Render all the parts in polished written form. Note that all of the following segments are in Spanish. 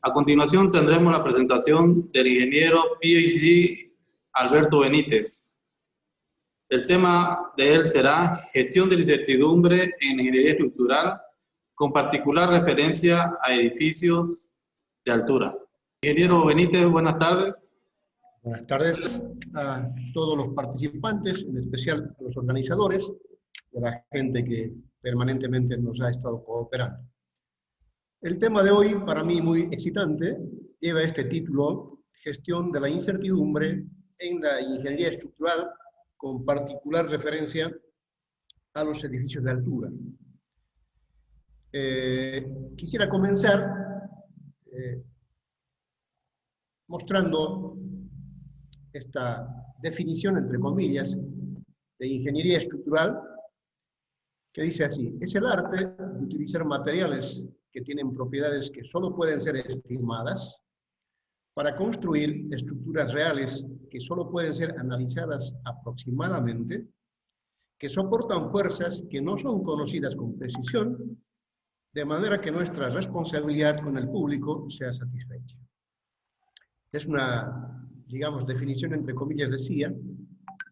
A continuación tendremos la presentación del ingeniero PhD Alberto Benítez. El tema de él será gestión de la incertidumbre en ingeniería estructural, con particular referencia a edificios de altura. Ingeniero Benítez, buenas tardes. Buenas tardes a todos los participantes, en especial a los organizadores y a la gente que permanentemente nos ha estado cooperando. El tema de hoy, para mí muy excitante, lleva este título: Gestión de la incertidumbre en la ingeniería estructural, con particular referencia a los edificios de altura. Quisiera comenzar mostrando esta definición, entre comillas, de ingeniería estructural, que dice así: es el arte de utilizar materiales que tienen propiedades que solo pueden ser estimadas para construir estructuras reales que solo pueden ser analizadas aproximadamente, que soportan fuerzas que no son conocidas con precisión, de manera que nuestra responsabilidad con el público sea satisfecha. Es una, digamos, definición entre comillas decía,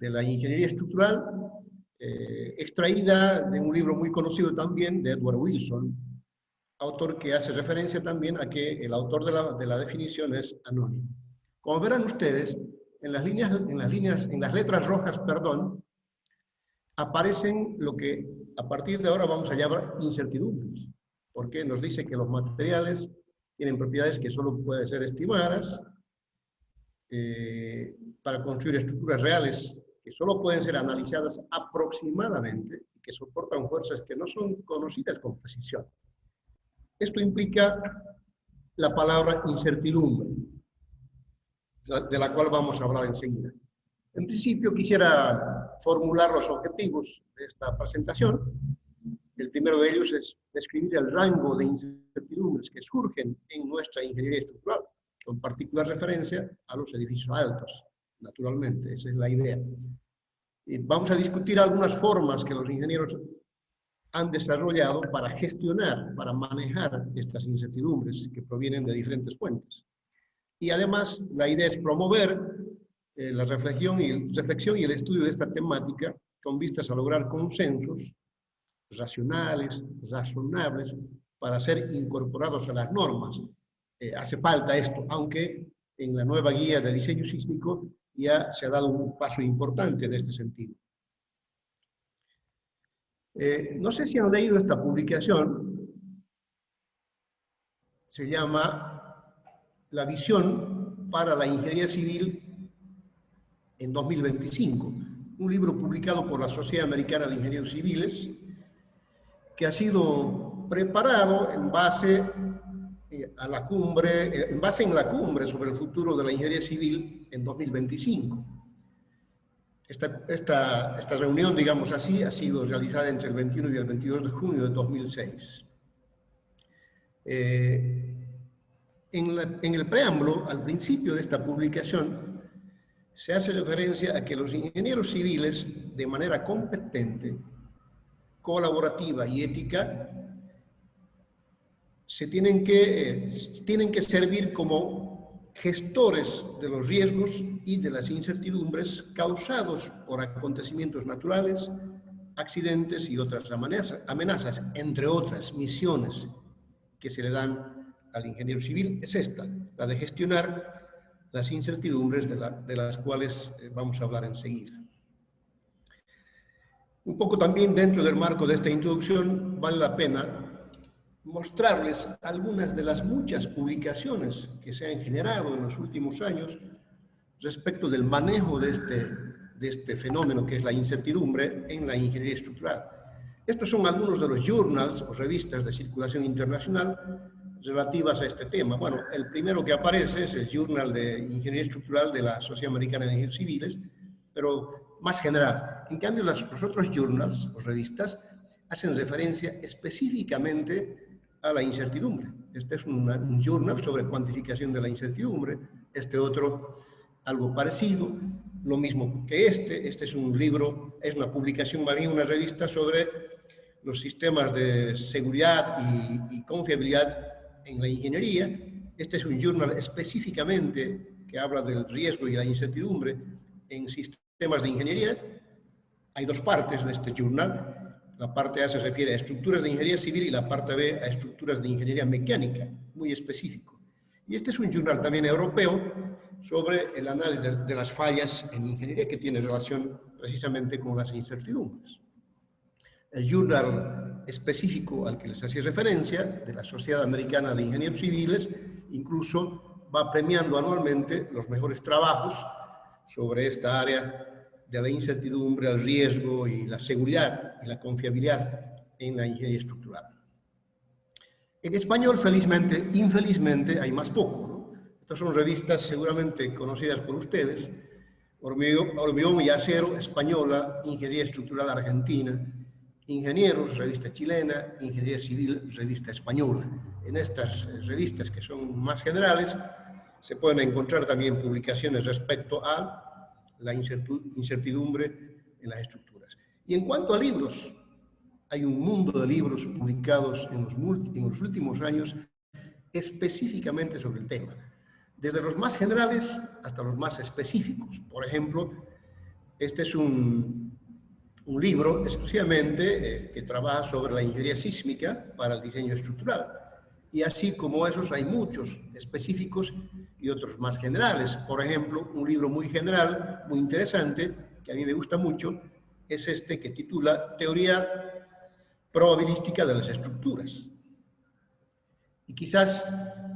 de la ingeniería estructural, extraída de un libro muy conocido también de Edward Wilson, autor que hace referencia también a que el autor de la definición es anónimo. Como verán ustedes, en las letras rojas, perdón, aparecen lo que a partir de ahora vamos a llamar incertidumbres, porque nos dice que los materiales tienen propiedades que solo pueden ser estimadas para construir estructuras reales que solo pueden ser analizadas aproximadamente y que soportan fuerzas que no son conocidas con precisión. Esto implica la palabra incertidumbre, de la cual vamos a hablar enseguida. En principio quisiera formular los objetivos de esta presentación. El primero de ellos es describir el rango de incertidumbres que surgen en nuestra ingeniería estructural, con particular referencia a los edificios altos, naturalmente, esa es la idea. Y vamos a discutir algunas formas que los ingenieros han desarrollado para gestionar, para manejar estas incertidumbres que provienen de diferentes fuentes. Y además, la idea es promover la reflexión y el estudio de esta temática con vistas a lograr consensos racionales, razonables, para ser incorporados a las normas. Hace falta esto, aunque en la nueva guía de diseño sísmico ya se ha dado un paso importante en este sentido. No sé si han leído esta publicación, se llama La visión para la ingeniería civil en 2025, un libro publicado por la Sociedad Americana de Ingenieros Civiles, que ha sido preparado en base en la cumbre sobre el futuro de la ingeniería civil en 2025. Esta reunión, digamos así, ha sido realizada entre el 21 y el 22 de junio de 2006. En el preámbulo, al principio de esta publicación, se hace referencia a que los ingenieros civiles, de manera competente, colaborativa y ética, tienen que servir como gestores de los riesgos y de las incertidumbres causados por acontecimientos naturales, accidentes y otras amenazas, entre otras misiones que se le dan al ingeniero civil, es esta, la de gestionar las incertidumbres de las cuales vamos a hablar enseguida. Un poco también dentro del marco de esta introducción vale la pena mostrarles algunas de las muchas publicaciones que se han generado en los últimos años respecto del manejo de este fenómeno que es la incertidumbre en la ingeniería estructural. Estos son algunos de los journals o revistas de circulación internacional relativas a este tema. Bueno, el primero que aparece es el Journal de Ingeniería Estructural de la Sociedad Americana de Ingenieros Civiles, pero más general. En cambio, los otros journals o revistas hacen referencia específicamente a la incertidumbre. Este es un journal sobre cuantificación de la incertidumbre, este otro algo parecido, lo mismo que este es un libro, es una publicación, más bien una revista sobre los sistemas de seguridad y confiabilidad en la ingeniería, Este es un journal específicamente que habla del riesgo y la incertidumbre en sistemas de ingeniería. Hay dos partes de este journal. La parte A se refiere a estructuras de ingeniería civil y la parte B a estructuras de ingeniería mecánica, muy específico. Y este es un journal también europeo sobre el análisis de las fallas en ingeniería que tiene relación precisamente con las incertidumbres. El journal específico al que les hacía referencia, de la Sociedad Americana de Ingenieros Civiles, incluso va premiando anualmente los mejores trabajos sobre esta área de la incertidumbre, el riesgo y la seguridad y la confiabilidad en la ingeniería estructural. En español, felizmente, infelizmente, hay más poco, ¿no? Estas son revistas seguramente conocidas por ustedes: Hormigón y Acero, española; Ingeniería Estructural, argentina; Ingenieros, revista chilena; Ingeniería Civil, revista española. En estas revistas, que son más generales, se pueden encontrar también publicaciones respecto a la incertidumbre en las estructuras. Y en cuanto a libros, hay un mundo de libros publicados en los últimos años específicamente sobre el tema, desde los más generales hasta los más específicos. Por ejemplo, este es un libro exclusivamente que trabaja sobre la ingeniería sísmica para el diseño estructural. Y así como esos hay muchos específicos y otros más generales. Por ejemplo, un libro muy general, muy interesante, que a mí me gusta mucho, es este que titula Teoría probabilística de las estructuras. Y quizás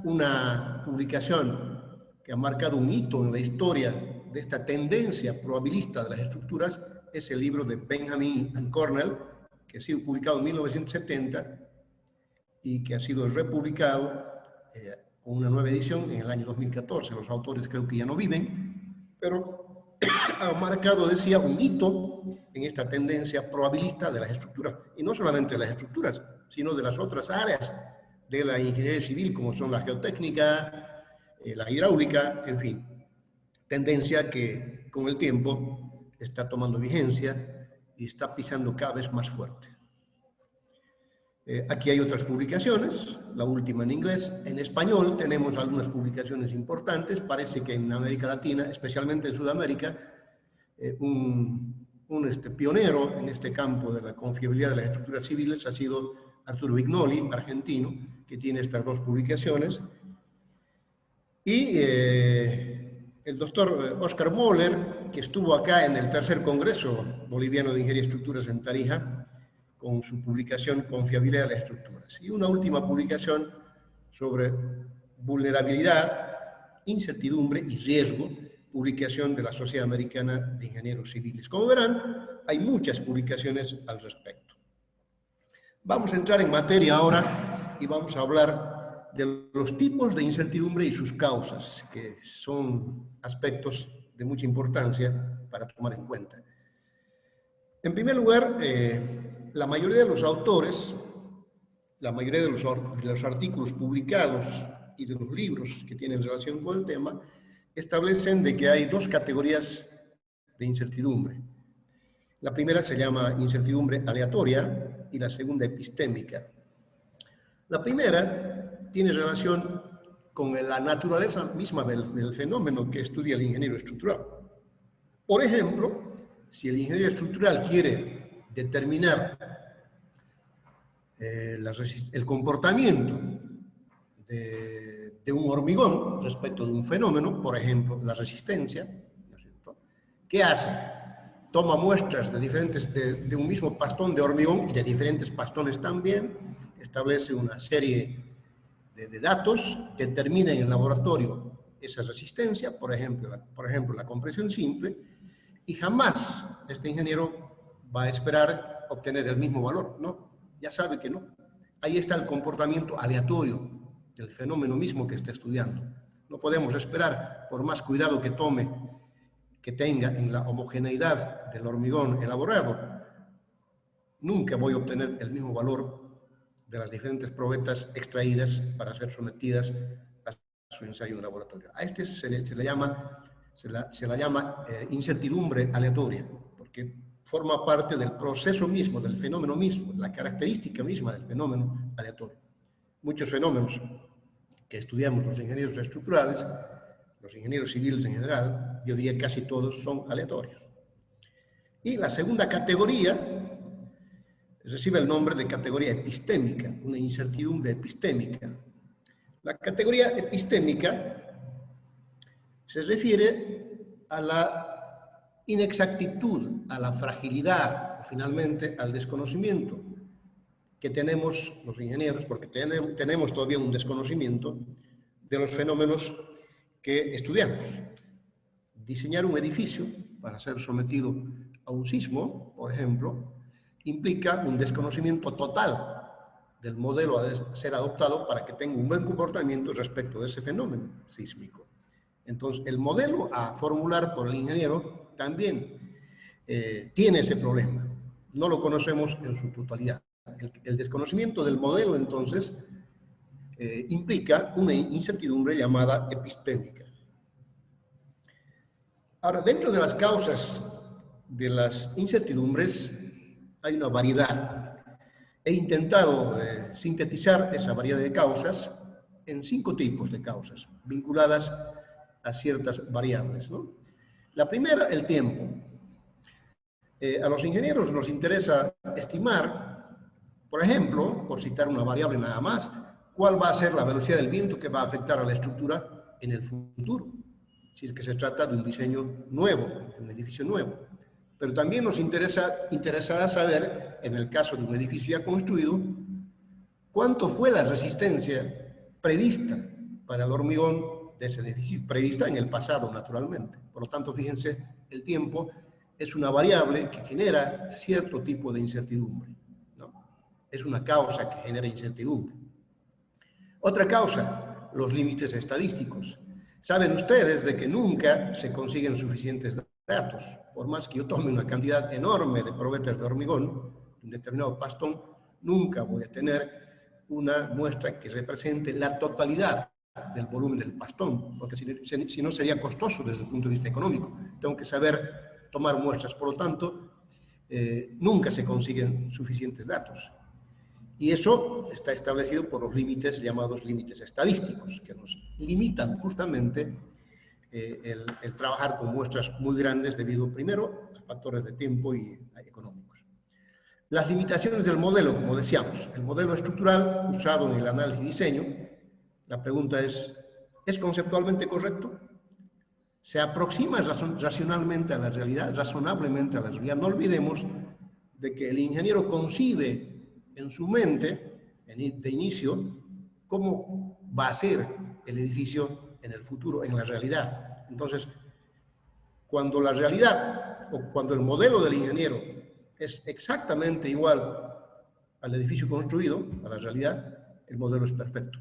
una publicación que ha marcado un hito en la historia de esta tendencia probabilista de las estructuras es el libro de Benjamin and Cornell, que ha sido publicado en 1970 y que ha sido republicado con una nueva edición en el año 2014. Los autores creo que ya no viven, pero ha marcado, decía, un hito en esta tendencia probabilista de las estructuras, y no solamente de las estructuras, sino de las otras áreas de la ingeniería civil, como son la geotécnica, la hidráulica, en fin. Tendencia que con el tiempo está tomando vigencia y está pisando cada vez más fuerte. Aquí hay otras publicaciones, la última en inglés. En español tenemos algunas publicaciones importantes. Parece que en América Latina, especialmente en Sudamérica, un pionero en este campo de la confiabilidad de las estructuras civiles ha sido Arturo Vignoli, argentino, que tiene estas dos publicaciones. Y el doctor Oscar Moller, que estuvo acá en el tercer Congreso Boliviano de Ingeniería y Estructuras en Tarija, con su publicación Confiabilidad de las Estructuras. Y una última publicación sobre vulnerabilidad, incertidumbre y riesgo, publicación de la Sociedad Americana de Ingenieros Civiles. Como verán, hay muchas publicaciones al respecto. Vamos a entrar en materia ahora y vamos a hablar de los tipos de incertidumbre y sus causas, que son aspectos de mucha importancia para tomar en cuenta. En primer lugar, la mayoría de los autores, la mayoría de los artículos publicados y de los libros que tienen relación con el tema, establecen de que hay dos categorías de incertidumbre. La primera se llama incertidumbre aleatoria y la segunda epistémica. La primera tiene relación con la naturaleza misma del fenómeno que estudia el ingeniero estructural. Por ejemplo, si el ingeniero estructural quiere determinar el comportamiento de un hormigón respecto de un fenómeno, por ejemplo, la resistencia, ¿no es cierto?, ¿qué hace? Toma muestras de un mismo pastón de hormigón y de diferentes pastones también, establece una serie de datos, determina en el laboratorio esa resistencia, por ejemplo, la compresión simple, y jamás este ingeniero va a esperar obtener el mismo valor, ¿no? Ya sabe que no. Ahí está el comportamiento aleatorio del fenómeno mismo que está estudiando. No podemos esperar, por más cuidado que tenga en la homogeneidad del hormigón elaborado, nunca voy a obtener el mismo valor de las diferentes probetas extraídas para ser sometidas a su ensayo en laboratorio. A este se la llama incertidumbre aleatoria, porque forma parte del proceso mismo, del fenómeno mismo, de la característica misma del fenómeno aleatorio. Muchos fenómenos que estudiamos los ingenieros estructurales, los ingenieros civiles en general, yo diría casi todos son aleatorios. Y la segunda categoría recibe el nombre de categoría epistémica, una incertidumbre epistémica. La categoría epistémica se refiere a la inexactitud, a la fragilidad, o finalmente al desconocimiento que tenemos los ingenieros, porque tenemos todavía un desconocimiento de los fenómenos que estudiamos. Diseñar un edificio para ser sometido a un sismo, por ejemplo, implica un desconocimiento total del modelo a ser adoptado para que tenga un buen comportamiento respecto de ese fenómeno sísmico. Entonces, el modelo a formular por el ingeniero también tiene ese problema. No lo conocemos en su totalidad. El desconocimiento del modelo, entonces, implica una incertidumbre llamada epistémica. Ahora, dentro de las causas de las incertidumbres hay una variedad. He intentado sintetizar esa variedad de causas en 5 tipos de causas vinculadas a ciertas variables, ¿no? La primera, el tiempo. A los ingenieros nos interesa estimar, por ejemplo, por citar una variable nada más, cuál va a ser la velocidad del viento que va a afectar a la estructura en el futuro, si es que se trata de un diseño nuevo, de un edificio nuevo. Pero también nos interesará saber, en el caso de un edificio ya construido, cuánto fue la resistencia prevista para el hormigón de ese edificio, prevista en el pasado, naturalmente. Por lo tanto, fíjense, el tiempo es una variable que genera cierto tipo de incertidumbre, ¿no? Es una causa que genera incertidumbre. Otra causa, los límites estadísticos. Saben ustedes de que nunca se consiguen suficientes datos. Por más que yo tome una cantidad enorme de probetas de hormigón, un determinado pastón, nunca voy a tener una muestra que represente la totalidad del volumen del pastón, porque si no sería costoso desde el punto de vista económico. Tengo que saber tomar muestras, por lo tanto, nunca se consiguen suficientes datos. Y eso está establecido por los límites llamados límites estadísticos, que nos limitan justamente el trabajar con muestras muy grandes debido, primero, a factores de tiempo y económicos. Las limitaciones del modelo, como decíamos, el modelo estructural usado en el análisis y diseño, la pregunta ¿es conceptualmente correcto? ¿Se aproxima racionalmente a la realidad, razonablemente a la realidad? No olvidemos de que el ingeniero concibe en su mente, de inicio, cómo va a ser el edificio en el futuro, en la realidad. Entonces, cuando la realidad o cuando el modelo del ingeniero es exactamente igual al edificio construido, a la realidad, el modelo es perfecto.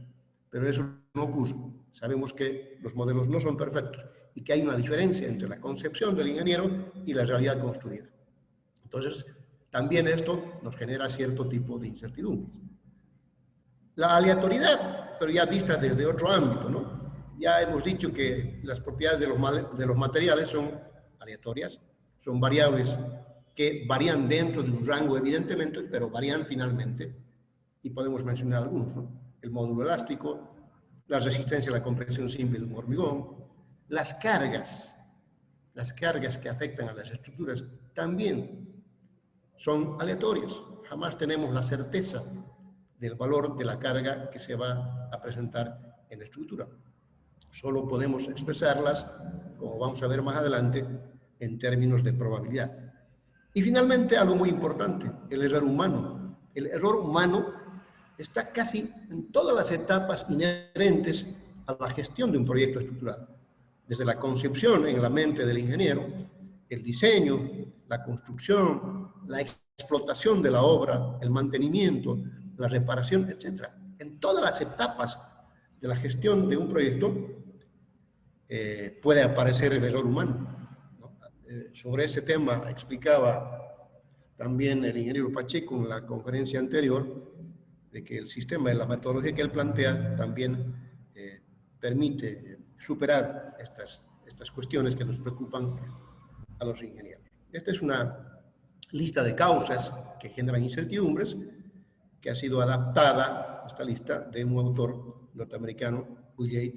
Pero eso no ocurre. Sabemos que los modelos no son perfectos y que hay una diferencia entre la concepción del ingeniero y la realidad construida. Entonces, también esto nos genera cierto tipo de incertidumbres. La aleatoriedad, pero ya vista desde otro ámbito, ¿no? Ya hemos dicho que las propiedades de los materiales son aleatorias, son variables que varían dentro de un rango, evidentemente, pero varían finalmente, y podemos mencionar algunos, ¿no? El módulo elástico, la resistencia a la compresión simple de un hormigón, las cargas que afectan a las estructuras también son aleatorias. Jamás tenemos la certeza del valor de la carga que se va a presentar en la estructura. Solo podemos expresarlas, como vamos a ver más adelante, en términos de probabilidad. Y finalmente, algo muy importante, el error humano. El error humano está casi en todas las etapas inherentes a la gestión de un proyecto estructural. Desde la concepción en la mente del ingeniero, el diseño, la construcción, la explotación de la obra, el mantenimiento, la reparación, etc. En todas las etapas de la gestión de un proyecto puede aparecer el error humano, ¿no? Sobre ese tema explicaba también el ingeniero Pacheco en la conferencia anterior de que el sistema de la metodología que él plantea también permite superar estas cuestiones que nos preocupan a los ingenieros. Esta es una lista de causas que generan incertidumbres que ha sido adaptada, esta lista, de un autor norteamericano, Puget,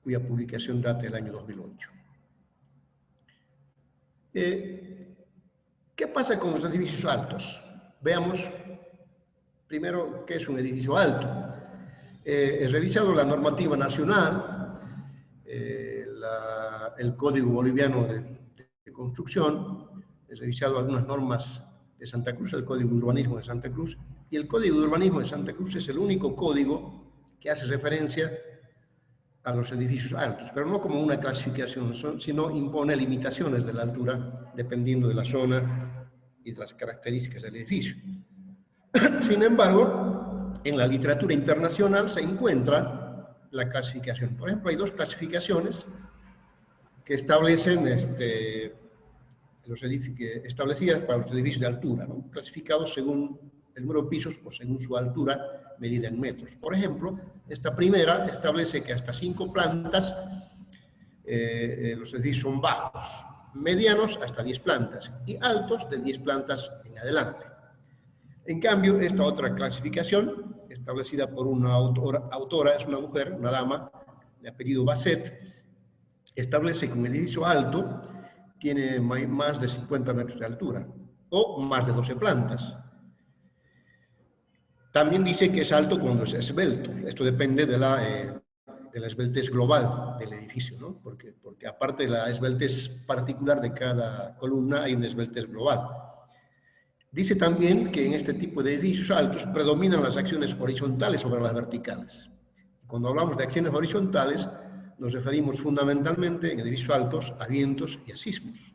cuya publicación data del año 2008. ¿Qué pasa con los edificios altos? Veamos primero qué es un edificio alto. He revisado la normativa nacional, el Código Boliviano de Construcción, he revisado algunas normas de Santa Cruz, el Código de Urbanismo de Santa Cruz, y el Código de Urbanismo de Santa Cruz es el único código que hace referencia a los edificios altos, pero no como una clasificación, sino impone limitaciones de la altura dependiendo de la zona y de las características del edificio. Sin embargo, en la literatura internacional se encuentra la clasificación. Por ejemplo, hay dos clasificaciones que establecen establecidas para los edificios de altura, ¿no? Clasificados según el número de pisos o según su altura medida en metros. Por ejemplo, esta primera establece que hasta 5 plantas los edificios son bajos, medianos hasta 10 plantas y altos de 10 plantas en adelante. En cambio, esta otra clasificación, establecida por una autora, es una mujer, una dama, de apellido Basset, establece que un edificio alto tiene más de 50 metros de altura o más de 12 plantas. También dice que es alto cuando es esbelto. Esto depende de la esbeltez global del edificio, ¿no? Porque aparte de la esbeltez particular de cada columna, hay una esbeltez global. Dice también que en este tipo de edificios altos predominan las acciones horizontales sobre las verticales. Cuando hablamos de acciones horizontales, nos referimos fundamentalmente en edificios altos a vientos y a sismos.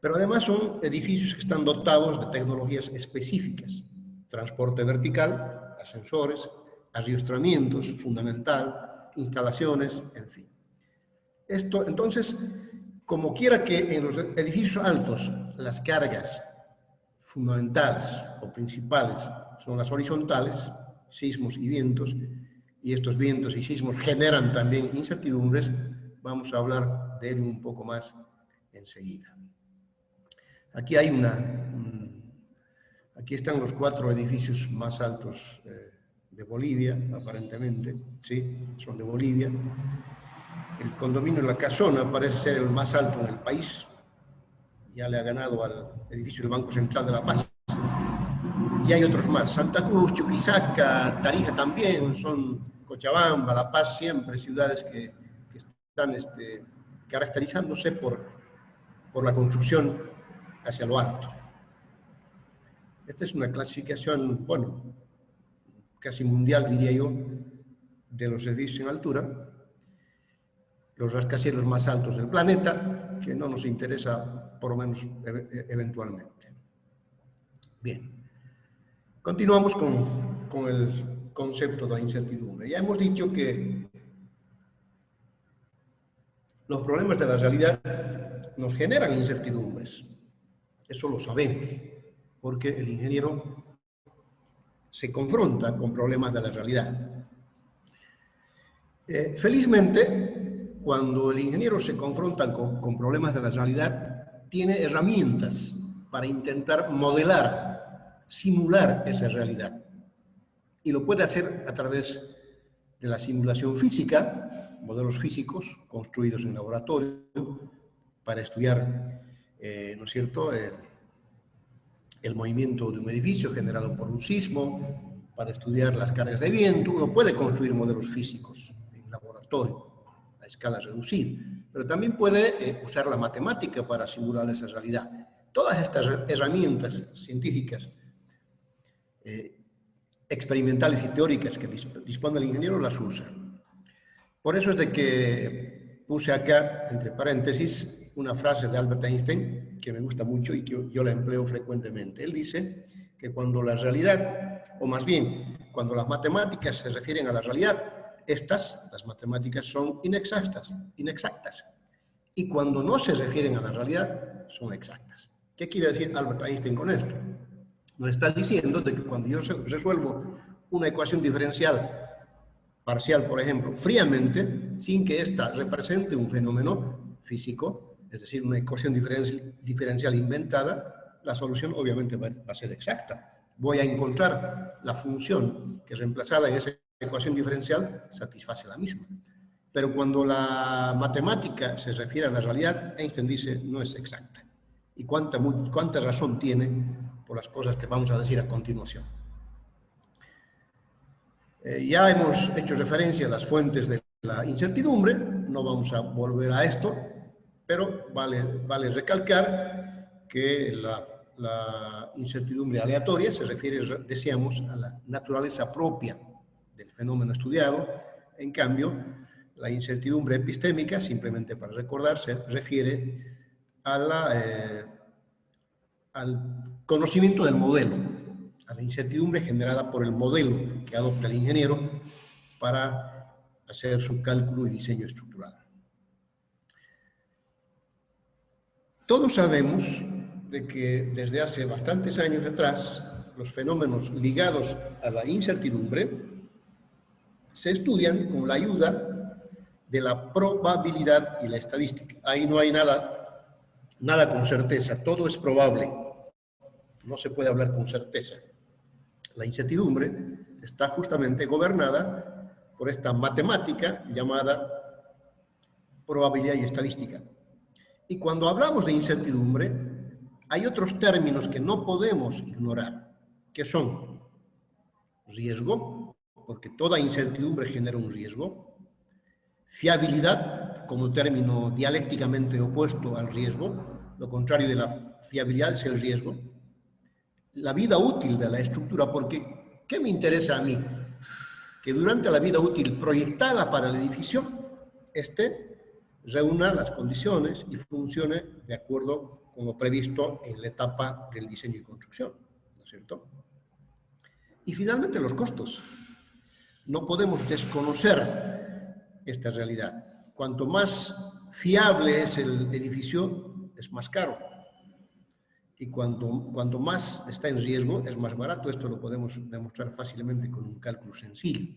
Pero además son edificios que están dotados de tecnologías específicas. Transporte vertical, ascensores, adiestramientos, fundamental, instalaciones, en fin. Esto, entonces, como quiera que en los edificios altos las cargas fundamentales o principales son las horizontales, sismos y vientos, y estos vientos y sismos generan también incertidumbres, vamos a hablar de ello un poco más enseguida. Aquí hay aquí están los 4 edificios más altos de Bolivia, aparentemente, ¿sí? Son de Bolivia. El condominio La Casona parece ser el más alto en el país, ya le ha ganado al edificio del Banco Central de La Paz. Y hay otros más, Santa Cruz, Chuquisaca, Tarija también, son Cochabamba, La Paz, siempre ciudades que están caracterizándose por la construcción hacia lo alto. Esta es una clasificación, bueno, casi mundial, diría yo, de los edificios en altura, los rascacielos más altos del planeta, que no nos interesa, por lo menos eventualmente. Bien, continuamos con el concepto de la incertidumbre. Ya hemos dicho que los problemas de la realidad nos generan incertidumbres. Eso lo sabemos, porque el ingeniero se confronta con problemas de la realidad. Felizmente, cuando el ingeniero se confronta con problemas de la realidad, tiene herramientas para intentar modelar, simular esa realidad. Y lo puede hacer a través de la simulación física, modelos físicos construidos en laboratorio para estudiar, ¿no es cierto?, el movimiento de un edificio generado por un sismo, para estudiar las cargas de viento. Uno puede construir modelos físicos en laboratorio a escala reducida, pero también puede usar la matemática para simular esa realidad. Todas estas herramientas científicas, experimentales y teóricas que dispone el ingeniero las usa. Por eso es de que puse acá, entre paréntesis, una frase de Albert Einstein que me gusta mucho y que yo la empleo frecuentemente. Él dice que cuando la realidad, o más bien, cuando las matemáticas se refieren a la realidad, las matemáticas son inexactas. Y cuando no se refieren a la realidad, son exactas. ¿Qué quiere decir Albert Einstein con esto? Nos está diciendo de que cuando yo resuelvo una ecuación diferencial parcial, por ejemplo, fríamente, sin que ésta represente un fenómeno físico, es decir, una ecuación diferencial inventada, la solución obviamente va a ser exacta. voy a encontrar la función que reemplazada en esa ecuación diferencial satisface la misma. Pero cuando la matemática se refiere a la realidad, Einstein dice no es exacta. Y cuánta razón tiene por las cosas que vamos a decir a continuación. Ya hemos hecho referencia a las fuentes de la incertidumbre, no vamos a volver a esto, pero vale recalcar que la incertidumbre aleatoria se refiere, decíamos, a la naturaleza propia del fenómeno estudiado. En cambio, la incertidumbre epistémica, simplemente para recordar, se refiere a al conocimiento del modelo, a la incertidumbre generada por el modelo que adopta el ingeniero para hacer su cálculo y diseño estructural. Todos sabemos de que desde hace bastantes años atrás, los fenómenos ligados a la incertidumbre se estudian con la ayuda de la probabilidad y la estadística. Ahí no hay nada con certeza, todo es probable. No se puede hablar con certeza. La incertidumbre está justamente gobernada por esta matemática llamada probabilidad y estadística. Y cuando hablamos de incertidumbre, hay otros términos que no podemos ignorar, que son riesgo, porque toda incertidumbre genera un riesgo, fiabilidad, como término dialécticamente opuesto al riesgo, lo contrario de la fiabilidad es el riesgo, la vida útil de la estructura, porque ¿qué me interesa a mí? Que durante la vida útil proyectada para el edificio, reúna las condiciones y funcione de acuerdo con lo previsto en la etapa del diseño y construcción, ¿no es cierto? Y finalmente los costos. No podemos desconocer esta realidad. Cuanto más fiable es el edificio, es más caro. Y cuanto más está en riesgo, es más barato. Esto lo podemos demostrar fácilmente con un cálculo sencillo.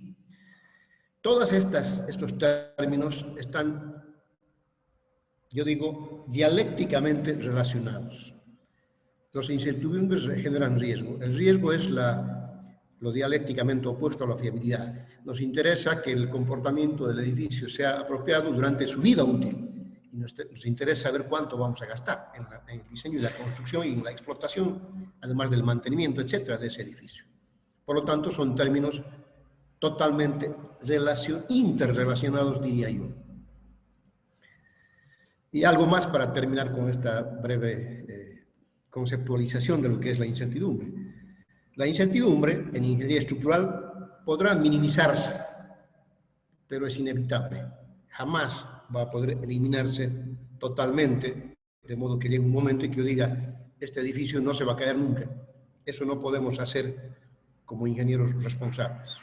Todos estos términos están, yo digo, dialécticamente relacionados. Los incertidumbres generan riesgo. El riesgo es lo dialécticamente opuesto a la fiabilidad. Nos interesa que el comportamiento del edificio sea apropiado durante su vida útil. Y nos interesa saber cuánto vamos a gastar en el diseño y la construcción y en la explotación, además del mantenimiento, etcétera, de ese edificio. Por lo tanto, son términos totalmente interrelacionados, diría yo. Y algo más para terminar con esta breve conceptualización de lo que es la incertidumbre. La incertidumbre en ingeniería estructural podrá minimizarse, pero es inevitable. Jamás va a poder eliminarse totalmente, de modo que llegue un momento en que yo diga, este edificio no se va a caer nunca. Eso no podemos hacer como ingenieros responsables.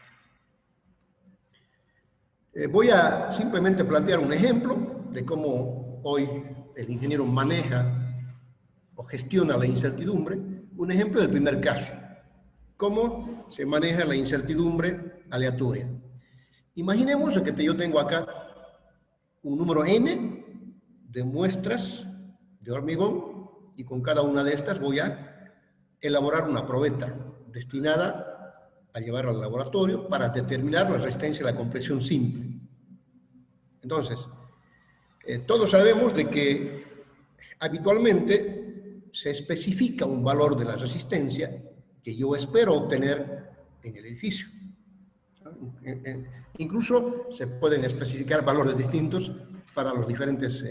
Voy a simplemente plantear un ejemplo de cómo hoy el ingeniero maneja o gestiona la incertidumbre. Un ejemplo del primer caso. ¿Cómo se maneja la incertidumbre aleatoria? Imaginemos que yo tengo acá un número n de muestras de hormigón y con cada una de estas voy a elaborar una probeta destinada a llevar al laboratorio para determinar la resistencia a la compresión simple. Entonces, todos sabemos de que habitualmente se especifica un valor de la resistencia que yo espero obtener en el edificio. Incluso se pueden especificar valores distintos para los diferentes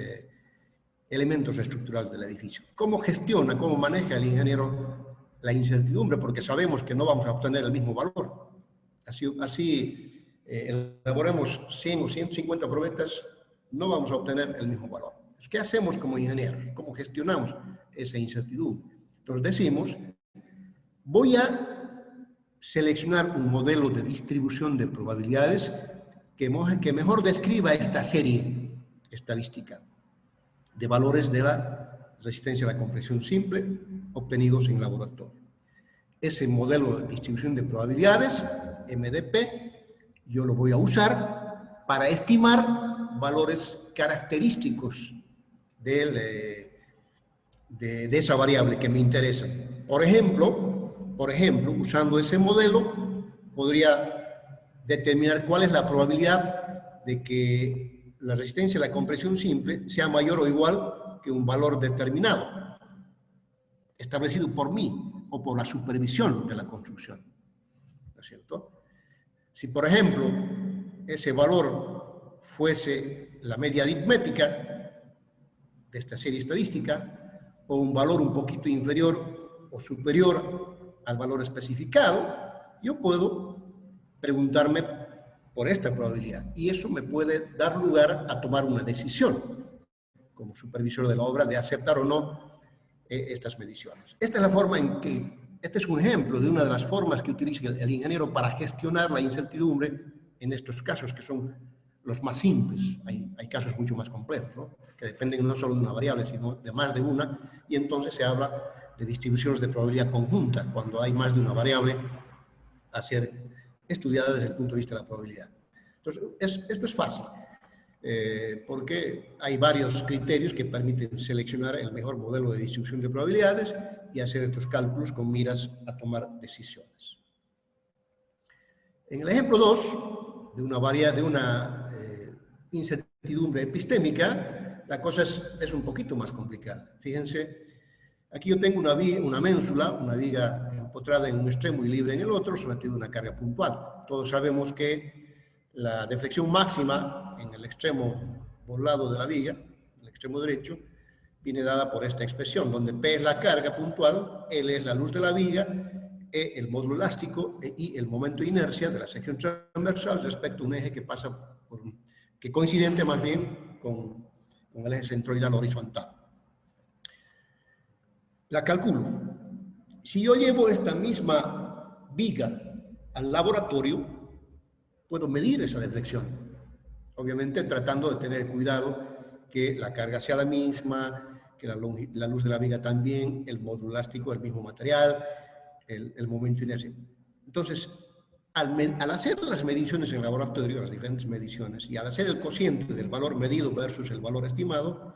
elementos estructurales del edificio. ¿Cómo gestiona, cómo maneja el ingeniero la incertidumbre? Porque sabemos que no vamos a obtener el mismo valor. Así elaboremos 100 o 150 probetas, no vamos a obtener el mismo valor. ¿Qué hacemos como ingenieros? ¿Cómo gestionamos esa incertidumbre? Entonces decimos, voy a seleccionar un modelo de distribución de probabilidades que mejor describa esta serie estadística de valores de la resistencia a la compresión simple obtenidos en laboratorio. Ese modelo de distribución de probabilidades, MDP, yo lo voy a usar para estimar valores característicos de esa variable que me interesa. Por ejemplo, por ejemplo, usando ese modelo, podría determinar cuál es la probabilidad de que la resistencia a la compresión simple sea mayor o igual que un valor determinado, establecido por mí o por la supervisión de la construcción, ¿no es cierto? Si, por ejemplo, ese valor fuese la media aritmética de esta serie estadística, o un valor un poquito inferior o superior al valor especificado, yo puedo preguntarme por esta probabilidad, y eso me puede dar lugar a tomar una decisión como supervisor de la obra de aceptar o no estas mediciones. Esta es la forma en que, este es un ejemplo de una de las formas que utiliza el ingeniero para gestionar la incertidumbre en estos casos que son los más simples. Hay casos mucho más complejos, ¿no? Que dependen no solo de una variable, sino de más de una, y entonces se habla de distribuciones de probabilidad conjunta, cuando hay más de una variable a ser estudiada desde el punto de vista de la probabilidad. Entonces, esto es fácil, porque hay varios criterios que permiten seleccionar el mejor modelo de distribución de probabilidades y hacer estos cálculos con miras a tomar decisiones. En el ejemplo 2, de una incertidumbre epistémica, la cosa es un poquito más complicada. Fíjense, aquí yo tengo una ménsula, una viga empotrada en un extremo y libre en el otro, sometida a una carga puntual. Todos sabemos que la deflexión máxima en el extremo lado de la viga, el extremo derecho, viene dada por esta expresión, donde P es la carga puntual, L es la luz de la viga, E el módulo elástico y el momento de inercia de la sección transversal respecto a un eje que pasa que coincidente más bien con el eje centroidal horizontal. La calculo. Si yo llevo esta misma viga al laboratorio, puedo medir esa deflexión. Obviamente tratando de tener cuidado que la carga sea la misma, que la luz de la viga también, el módulo elástico el mismo material, el momento de inercia. Entonces, al hacer las mediciones en laboratorio, las diferentes mediciones, y al hacer el cociente del valor medido versus el valor estimado,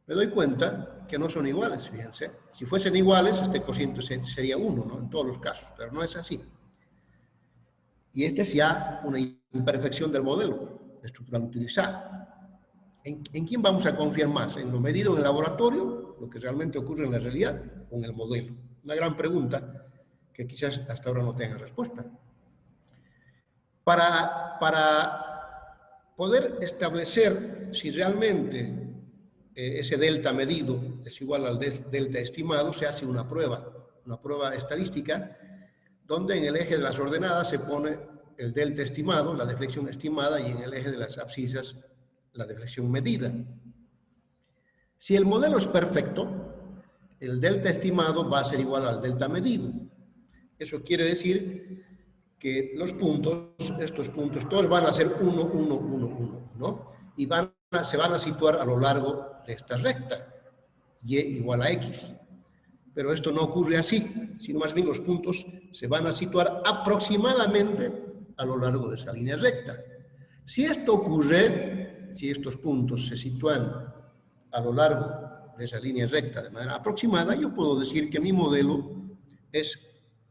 me doy cuenta que no son iguales, fíjense. Si fuesen iguales, este cociente sería 1, ¿no? En todos los casos, pero no es así. Y esta es ya una imperfección del modelo estructural utilizado. ¿En quién vamos a confiar más? ¿En lo medido en el laboratorio, lo que realmente ocurre en la realidad, o en el modelo? Una gran pregunta que quizás hasta ahora no tenga respuesta. Para poder establecer si realmente ese delta medido es igual al delta estimado, se hace una prueba estadística, donde en el eje de las ordenadas se pone el delta estimado, la deflexión estimada, y en el eje de las abscisas la deflexión medida. Si el modelo es perfecto, el delta estimado va a ser igual al delta medido. Eso quiere decir que los puntos, estos puntos, todos van a ser 1, 1, 1, 1, ¿no? Y se van a situar a lo largo de esta recta, y igual a x. Pero esto no ocurre así, sino más bien los puntos se van a situar aproximadamente a lo largo de esa línea recta. Si esto ocurre, si estos puntos se sitúan a lo largo de esa línea recta de manera aproximada, yo puedo decir que mi modelo es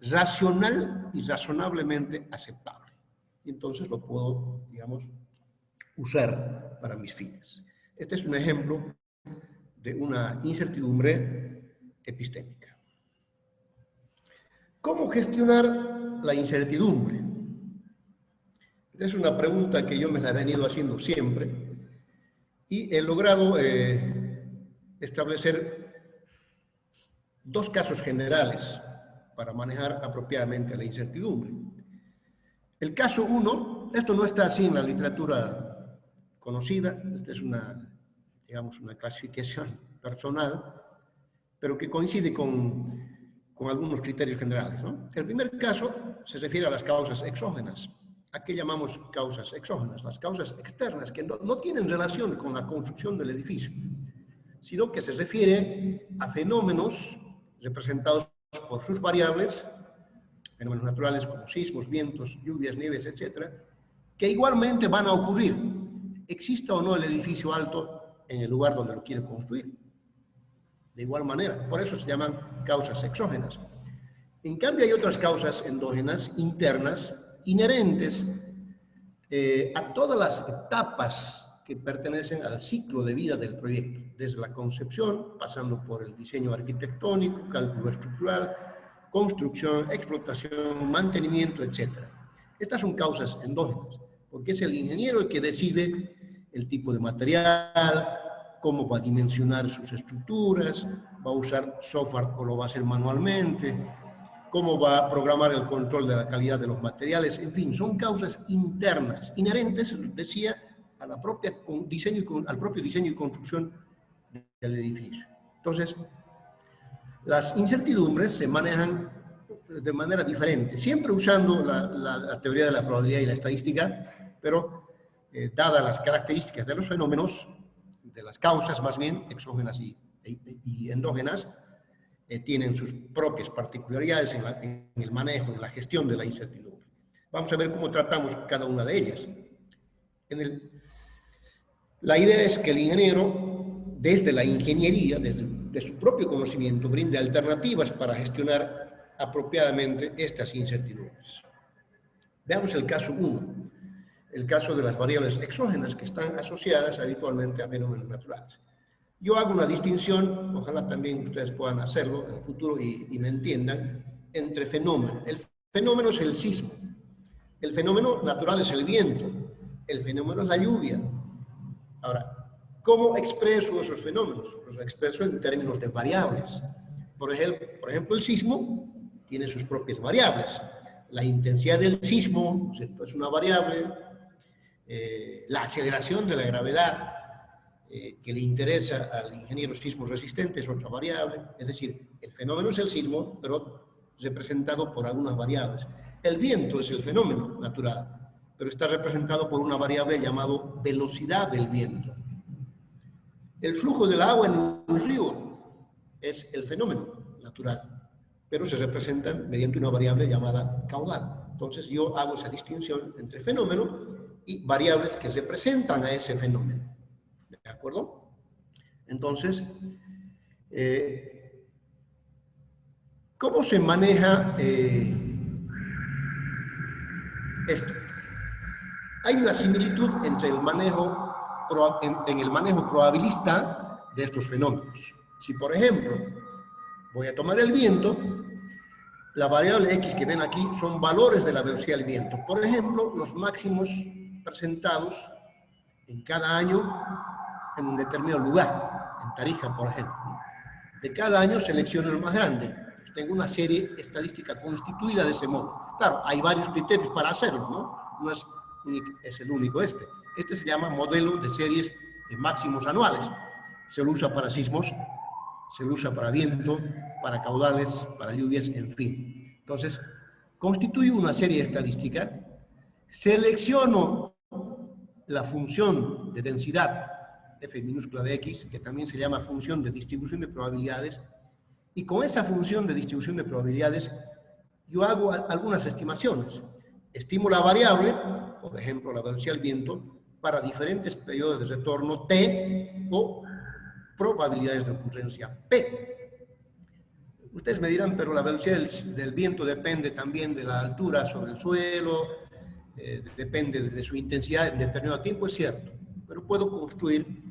racional y razonablemente aceptable. Y entonces lo puedo, digamos, usar para mis fines. Este es un ejemplo de una incertidumbre epistémica. ¿Cómo gestionar la incertidumbre? Esta es una pregunta que yo me la he venido haciendo siempre y he logrado establecer dos casos generales para manejar apropiadamente la incertidumbre. El caso 1, esto no está así en la literatura conocida, esta es digamos, una clasificación personal, pero que coincide con algunos criterios generales, ¿no? El primer caso se refiere a las causas exógenas. ¿A qué llamamos causas exógenas? Las causas externas, que no tienen relación con la construcción del edificio, sino que se refiere a fenómenos representados por sus variables, fenómenos naturales como sismos, vientos, lluvias, nieves, etc., que igualmente van a ocurrir, exista o no el edificio alto en el lugar donde lo quiere construir. De igual manera, por eso se llaman causas exógenas. En cambio, hay otras causas endógenas, internas, inherentes a todas las etapas que pertenecen al ciclo de vida del proyecto, desde la concepción, pasando por el diseño arquitectónico, cálculo estructural, construcción, explotación, mantenimiento, etc. Estas son causas endógenas, porque es el ingeniero el que decide el tipo de material, cómo va a dimensionar sus estructuras, va a usar software o lo va a hacer manualmente, cómo va a programar el control de la calidad de los materiales, en fin, son causas internas, inherentes, decía, a la propia diseño al propio diseño y construcción del edificio. Entonces, las incertidumbres se manejan de manera diferente, siempre usando la teoría de la probabilidad y la estadística, pero dadas las características de los fenómenos, de las causas más bien, exógenas y endógenas, tienen sus propias particularidades en el manejo, en la gestión de la incertidumbre. Vamos a ver cómo tratamos cada una de ellas. La idea es que el ingeniero, desde la ingeniería, de su propio conocimiento, brinde alternativas para gestionar apropiadamente estas incertidumbres. Veamos el caso 1, el caso de las variables exógenas que están asociadas habitualmente a fenómenos naturales. Yo hago una distinción, ojalá también ustedes puedan hacerlo en el futuro y me entiendan, entre fenómenos. El fenómeno es el sismo, el fenómeno natural es el viento, el fenómeno es la lluvia. Ahora, ¿cómo expreso esos fenómenos? Los expreso en términos de variables. Por ejemplo, el sismo tiene sus propias variables. La intensidad del sismo, ¿cierto?, es una variable, la aceleración de la gravedad, que le interesa al ingeniero sismo resistente es otra variable, es decir, el fenómeno es el sismo, pero representado por algunas variables. El viento es el fenómeno natural, pero está representado por una variable llamada velocidad del viento. El flujo del agua en un río es el fenómeno natural, pero se representa mediante una variable llamada caudal. Entonces yo hago esa distinción entre fenómeno y variables que representan a ese fenómeno. ¿De acuerdo? Entonces, ¿cómo se maneja esto? Hay una similitud entre el manejo, en el manejo probabilista de estos fenómenos. Si, por ejemplo, voy a tomar el viento, la variable X que ven aquí son valores de la velocidad del viento. Por ejemplo, los máximos presentados en cada año en un determinado lugar, en Tarija, por ejemplo. De cada año selecciono el más grande. Tengo una serie estadística constituida de ese modo. Claro, hay varios criterios para hacerlo, ¿no? No es el único este. Este se llama modelo de series de máximos anuales. Se lo usa para sismos, se lo usa para viento, para caudales, para lluvias, en fin. Entonces, constituyo una serie estadística, selecciono la función de densidad f minúscula de x, que también se llama función de distribución de probabilidades, y con esa función de distribución de probabilidades yo hago algunas estimaciones. Estimo la variable, por ejemplo la velocidad del viento, para diferentes periodos de retorno t o probabilidades de ocurrencia p. Ustedes me dirán, pero la velocidad del viento depende también de la altura sobre el suelo, depende de su intensidad en determinado tiempo, es cierto, pero puedo construir,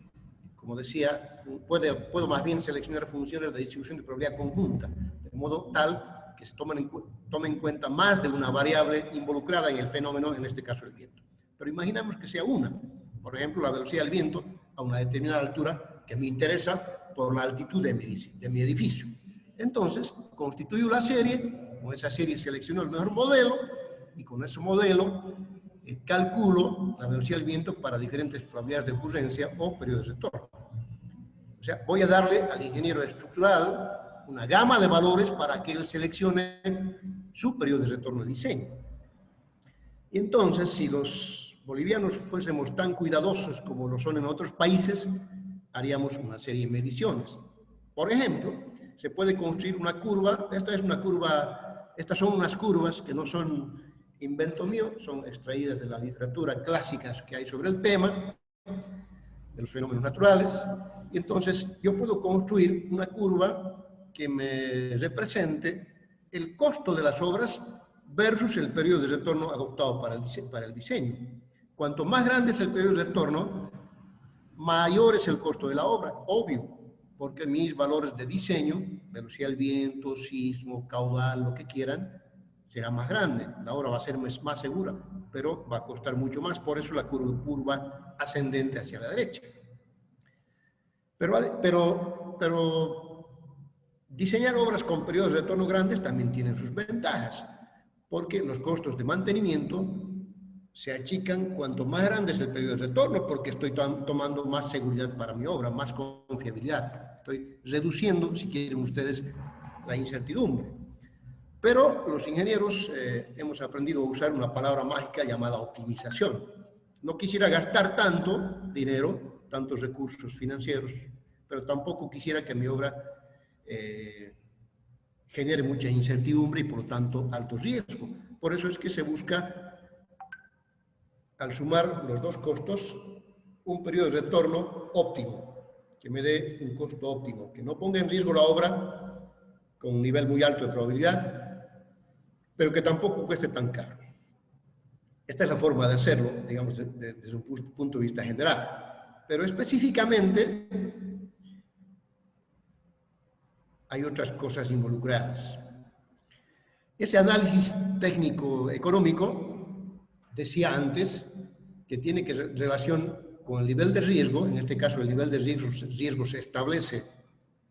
como decía, puedo más bien seleccionar funciones de distribución de probabilidad conjunta, de modo tal que se tome en cuenta más de una variable involucrada en el fenómeno, en este caso el viento. Pero imaginamos que sea una, por ejemplo, la velocidad del viento a una determinada altura que me interesa por la altitud de mi edificio. Entonces, constituyo la serie, con esa serie selecciono el mejor modelo, y con ese modelo calculo la velocidad del viento para diferentes probabilidades de ocurrencia o periodos de retorno. O sea, voy a darle al ingeniero estructural una gama de valores para que él seleccione su periodo de retorno de diseño. Y entonces, si los bolivianos fuésemos tan cuidadosos como lo son en otros países, haríamos una serie de mediciones. Por ejemplo, se puede construir una curva, estas son unas curvas que no son invento mío, son extraídas de la literatura clásica que hay sobre el tema, de los fenómenos naturales, y entonces yo puedo construir una curva que me represente el costo de las obras versus el periodo de retorno adoptado para el diseño. Cuanto más grande es el periodo de retorno, mayor es el costo de la obra, obvio, porque mis valores de diseño, velocidad del viento, sismo, caudal, lo que quieran, será más grande. La obra va a ser más segura, pero va a costar mucho más, por eso la curva ascendente hacia la derecha. Pero diseñar obras con periodos de retorno grandes también tienen sus ventajas, porque los costos de mantenimiento se achican cuanto más grande es el periodo de retorno, porque estoy tomando más seguridad para mi obra, más confiabilidad. Estoy reduciendo, si quieren ustedes, la incertidumbre. Pero los ingenieros hemos aprendido a usar una palabra mágica llamada optimización. No quisiera gastar tanto dinero, tantos recursos financieros, pero tampoco quisiera que mi obra genere mucha incertidumbre y por lo tanto alto riesgo. Por eso es que se busca, al sumar los dos costos, un periodo de retorno óptimo, que me dé un costo óptimo, que no ponga en riesgo la obra con un nivel muy alto de probabilidad, pero que tampoco cueste tan caro. Esta es la forma de hacerlo, digamos, desde un punto de vista general. Pero específicamente hay otras cosas involucradas. Ese análisis técnico-económico decía antes que tiene relación con el nivel de riesgo. En este caso el nivel de riesgo se establece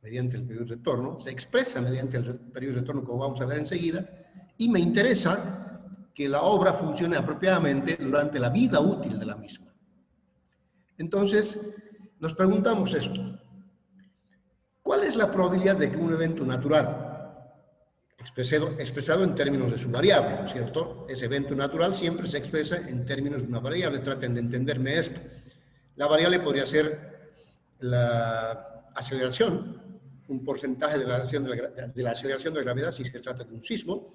mediante el periodo de retorno, se expresa mediante el periodo de retorno, como vamos a ver enseguida, y me interesa que la obra funcione apropiadamente durante la vida útil de la misma. Entonces, nos preguntamos esto: ¿cuál es la probabilidad de que un evento natural, expresado en términos de su variable, ¿no es cierto? Ese evento natural siempre se expresa en términos de una variable. Traten de entenderme esto. La variable podría ser la aceleración, un porcentaje de la aceleración de la gravedad si se trata de un sismo.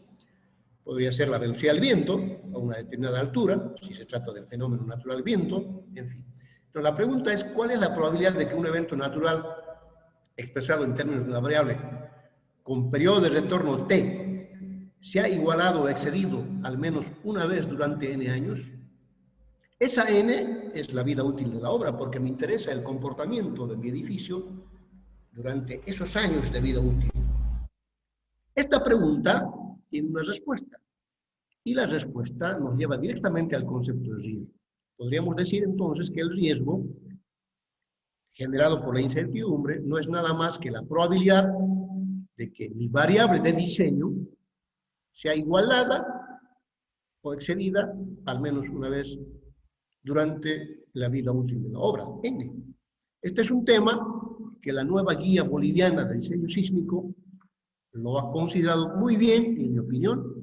Podría ser la velocidad del viento a una determinada altura, si se trata del fenómeno natural viento, en fin. Entonces la pregunta es, ¿cuál es la probabilidad de que un evento natural expresado en términos de una variable con periodo de retorno t se ha igualado o excedido al menos una vez durante n años? Esa n es la vida útil de la obra, porque me interesa el comportamiento de mi edificio durante esos años de vida útil. Esta pregunta tiene una respuesta, y la respuesta nos lleva directamente al concepto de riesgo. Podríamos decir entonces que el riesgo generado por la incertidumbre no es nada más que la probabilidad de que mi variable de diseño sea igualada o excedida al menos una vez durante la vida útil de la obra, N. Este es un tema que la nueva guía boliviana de diseño sísmico lo ha considerado muy bien, en mi opinión.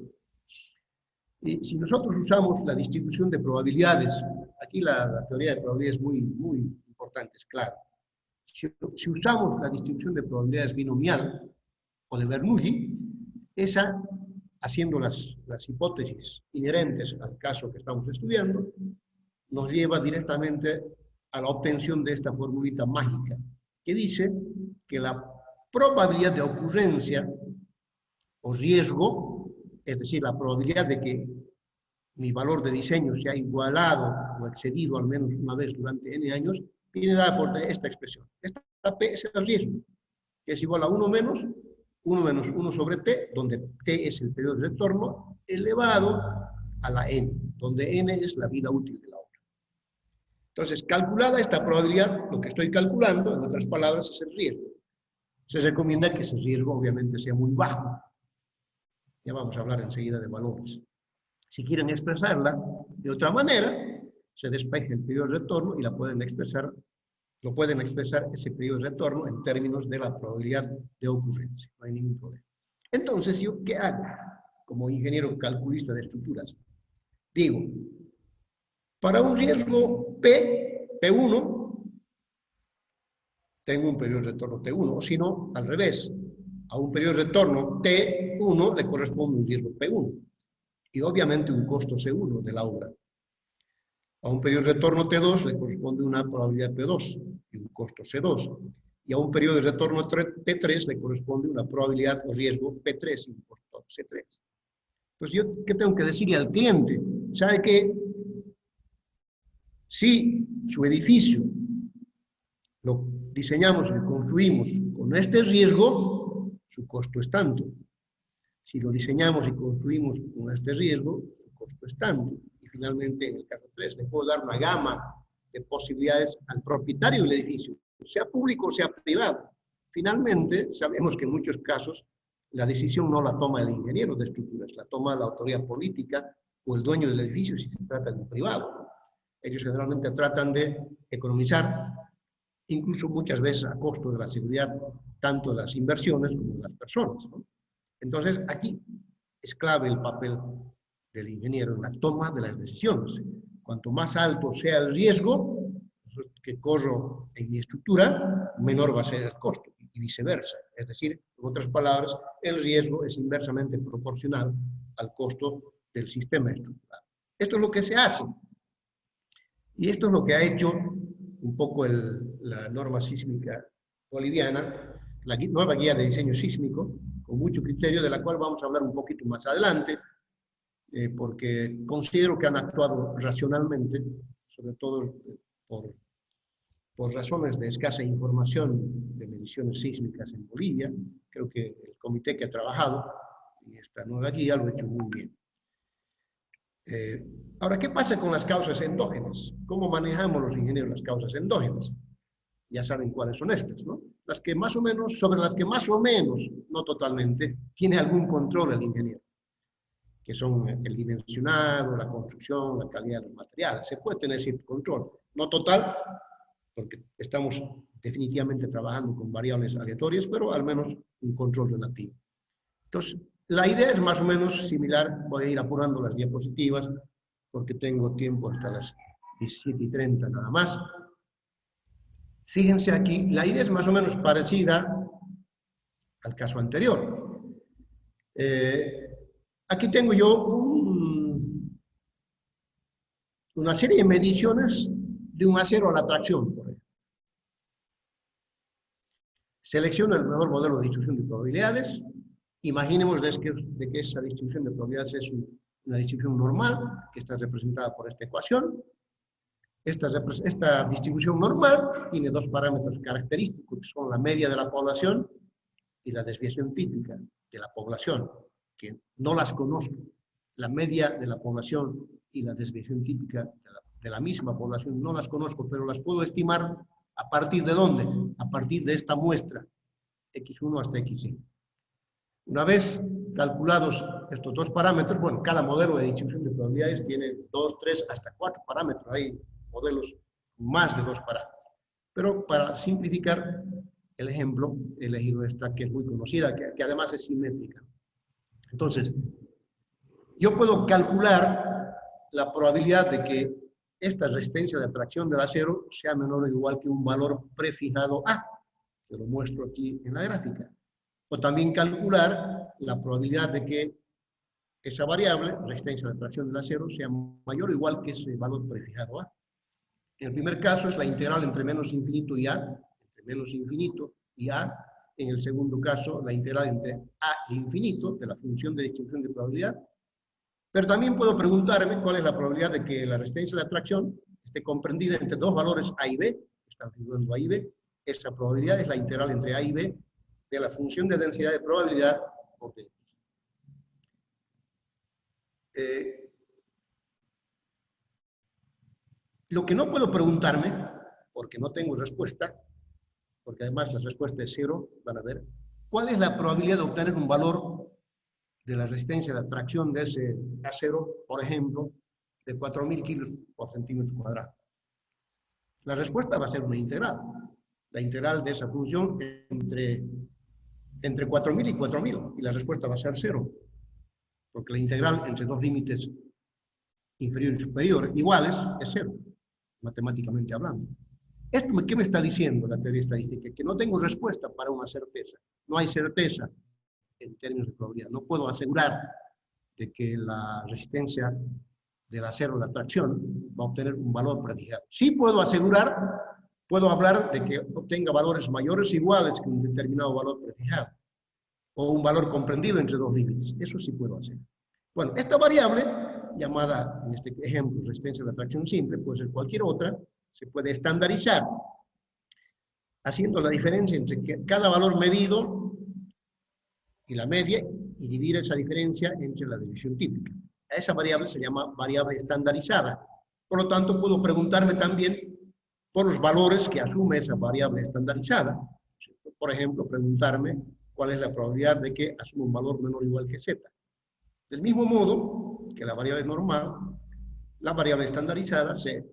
Y si nosotros usamos la distribución de probabilidades, aquí la teoría de probabilidades es muy importante, es claro. Si usamos la distribución de probabilidades binomial o de Bernoulli, esa, haciendo las hipótesis inherentes al caso que estamos estudiando, nos lleva directamente a la obtención de esta formulita mágica, que dice que la probabilidad de ocurrencia o riesgo, es decir, la probabilidad de que mi valor de diseño sea igualado o excedido al menos una vez durante n años, viene dada por esta expresión. Esta P es el riesgo, que es igual a 1 menos 1 sobre t, donde t es el periodo de retorno, elevado a la n, donde n es la vida útil de la obra. Entonces, calculada esta probabilidad, lo que estoy calculando, en otras palabras, es el riesgo. Se recomienda que ese riesgo obviamente sea muy bajo. Ya vamos a hablar enseguida de valores. Si quieren expresarla de otra manera, se despeja el periodo de retorno y lo pueden expresar ese periodo de retorno en términos de la probabilidad de ocurrencia. No hay ningún problema. Entonces, ¿yo qué hago como ingeniero calculista de estructuras? Digo, para un riesgo P1, tengo un periodo de retorno T1, o si no, al revés. A un periodo de retorno T1 le corresponde un riesgo P1 y obviamente un costo C1 de la obra. A un periodo de retorno T2 le corresponde una probabilidad P2 y un costo C2. Y a un periodo de retorno T3 le corresponde una probabilidad o riesgo P3 y un costo C3. Entonces, ¿yo qué tengo que decirle al cliente? ¿Sabe qué? Si su edificio lo diseñamos y lo construimos con este riesgo, su costo es tanto. Si lo diseñamos y construimos con este riesgo, su costo es tanto. Y finalmente, en el caso 3, le puedo dar una gama de posibilidades al propietario del edificio, sea público o sea privado. Finalmente, sabemos que en muchos casos la decisión no la toma el ingeniero de estructuras, la toma la autoridad política o el dueño del edificio si se trata de un privado. Ellos generalmente tratan de economizar, incluso muchas veces a costo de la seguridad, tanto de las inversiones como de las personas, ¿no? Entonces, aquí es clave el papel del ingeniero en la toma de las decisiones. Cuanto más alto sea el riesgo que corro en mi estructura, menor va a ser el costo, y viceversa. Es decir, en otras palabras, el riesgo es inversamente proporcional al costo del sistema estructural. Esto es lo que se hace. Y esto es lo que ha hecho un poco la norma sísmica boliviana, la nueva guía de diseño sísmico, con mucho criterio, de la cual vamos a hablar un poquito más adelante, porque considero que han actuado racionalmente, sobre todo por razones de escasa información de mediciones sísmicas en Bolivia. Creo que el comité que ha trabajado en esta nueva guía lo ha hecho muy bien. Ahora, ¿qué pasa con las causas endógenas? ¿Cómo manejamos los ingenieros las causas endógenas? Ya saben cuáles son estas, ¿no? Las que más o menos, sobre las que más o menos, no totalmente, tiene algún control el ingeniero, que son el dimensionado, la construcción, la calidad de los materiales. Se puede tener cierto control, no total, porque estamos definitivamente trabajando con variables aleatorias, pero al menos un control relativo. Entonces, la idea es más o menos similar. Voy a ir apurando las diapositivas, porque tengo tiempo hasta las 17:30 nada más. Fíjense aquí, la idea es más o menos parecida al caso anterior. Aquí tengo yo una serie de mediciones de un acero a la tracción, por ejemplo. Selecciono el mejor modelo de distribución de probabilidades. Imaginemos de que esa distribución de probabilidades es una distribución normal, que está representada por esta ecuación. Esta distribución normal tiene dos parámetros característicos, que son la media de la población y la desviación típica de la población, que no las conozco. La media de la población y la desviación típica de la misma población no las conozco, pero las puedo estimar a partir de ¿dónde? A partir de esta muestra, X1 hasta Xn. Una vez calculados estos dos parámetros, bueno, cada modelo de distribución de probabilidades tiene 2, 3, hasta 4 parámetros. Hay modelos con más de 2 parámetros. Pero para simplificar el ejemplo, he elegido esta que es muy conocida, que además es simétrica. Entonces, yo puedo calcular la probabilidad de que esta resistencia de atracción del acero sea menor o igual que un valor prefijado A, que lo muestro aquí en la gráfica. O también calcular la probabilidad de que esa variable, resistencia de atracción del acero, sea mayor o igual que ese valor prefijado A. En el primer caso es la integral entre menos infinito y A, entre menos infinito y A. En el segundo caso, la integral entre A e infinito de la función de distribución de probabilidad. Pero también puedo preguntarme cuál es la probabilidad de que la resistencia de atracción esté comprendida entre dos valores A y B, que están figurando A y B. Esa probabilidad es la integral entre A y B de la función de densidad de probabilidad por D. Lo que no puedo preguntarme, porque no tengo respuesta, porque además la respuesta es 0, van a ver, ¿cuál es la probabilidad de obtener un valor de la resistencia de atracción de ese acero, por ejemplo, de 4.000 kilos por centímetro cuadrado? La respuesta va a ser una integral. La integral de esa función entre 4.000 y 4.000, y la respuesta va a ser 0, porque la integral entre dos límites inferior y superior iguales es 0, matemáticamente hablando. ¿Esto qué me está diciendo la teoría estadística? Que no tengo respuesta para una certeza. No hay certeza en términos de probabilidad. No puedo asegurar de que la resistencia del acero de atracción va a obtener un valor prefijado. Sí puedo asegurar, puedo hablar de que obtenga valores mayores o iguales que un determinado valor prefijado. o un valor comprendido entre dos límites. Eso sí puedo hacer. Bueno, esta variable, llamada en este ejemplo resistencia de atracción simple, puede ser cualquier otra, se puede estandarizar haciendo la diferencia entre cada valor medido y la media y dividir esa diferencia entre la división típica. A esa variable se llama variable estandarizada. Por lo tanto, puedo preguntarme también por los valores que asume esa variable estandarizada. Por ejemplo, preguntarme cuál es la probabilidad de que asuma un valor menor o igual que z. Del mismo modo que la variable normal, la variable estandarizada se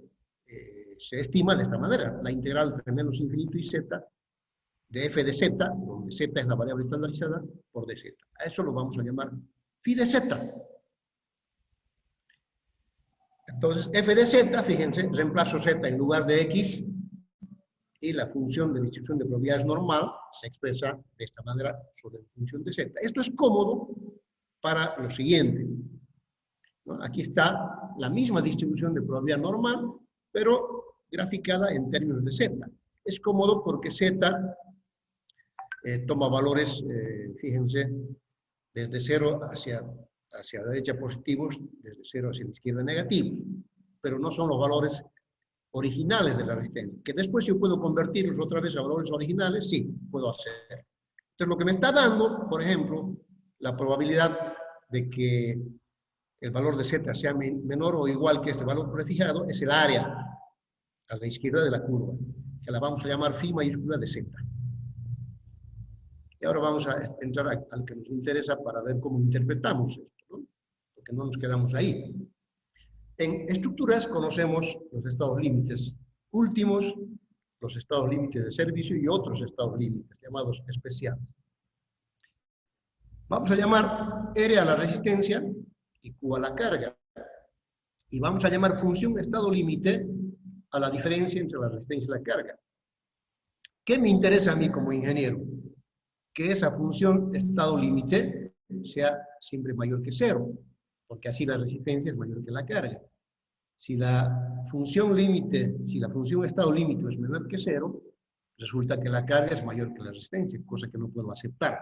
estima de esta manera. La integral entre menos infinito y z de f de z, donde z es la variable estandarizada, por dz. A eso lo vamos a llamar phi de z. Entonces, f de z, fíjense, reemplazo z en lugar de x y la función de distribución de probabilidades normal se expresa de esta manera sobre la función de z. Esto es cómodo para lo siguiente, ¿no? Aquí está la misma distribución de probabilidad normal, pero graficada en términos de z. Es cómodo porque z toma valores, fíjense, desde 0 hacia la derecha positivos, desde 0 hacia la izquierda negativos, pero no son los valores originales de la resistencia, que después yo puedo convertirlos otra vez a valores originales, sí, puedo hacer. Entonces lo que me está dando, por ejemplo, la probabilidad de que el valor de z sea menor o igual que este valor prefijado es el área a la izquierda de la curva, que la vamos a llamar phi mayúscula de z. Y ahora vamos a entrar al que nos interesa para ver cómo interpretamos esto, ¿no? Porque no nos quedamos ahí. En estructuras conocemos los estados límites últimos, los estados límites de servicio y otros estados límites llamados especiales. Vamos a llamar R a la resistencia y Q a la carga. Y vamos a llamar función estado límite a la diferencia entre la resistencia y la carga. ¿Qué me interesa a mí como ingeniero? Que esa función estado límite sea siempre mayor que 0, porque así la resistencia es mayor que la carga. Si la función límite, si la función estado límite es menor que 0, resulta que la carga es mayor que la resistencia, cosa que no puedo aceptar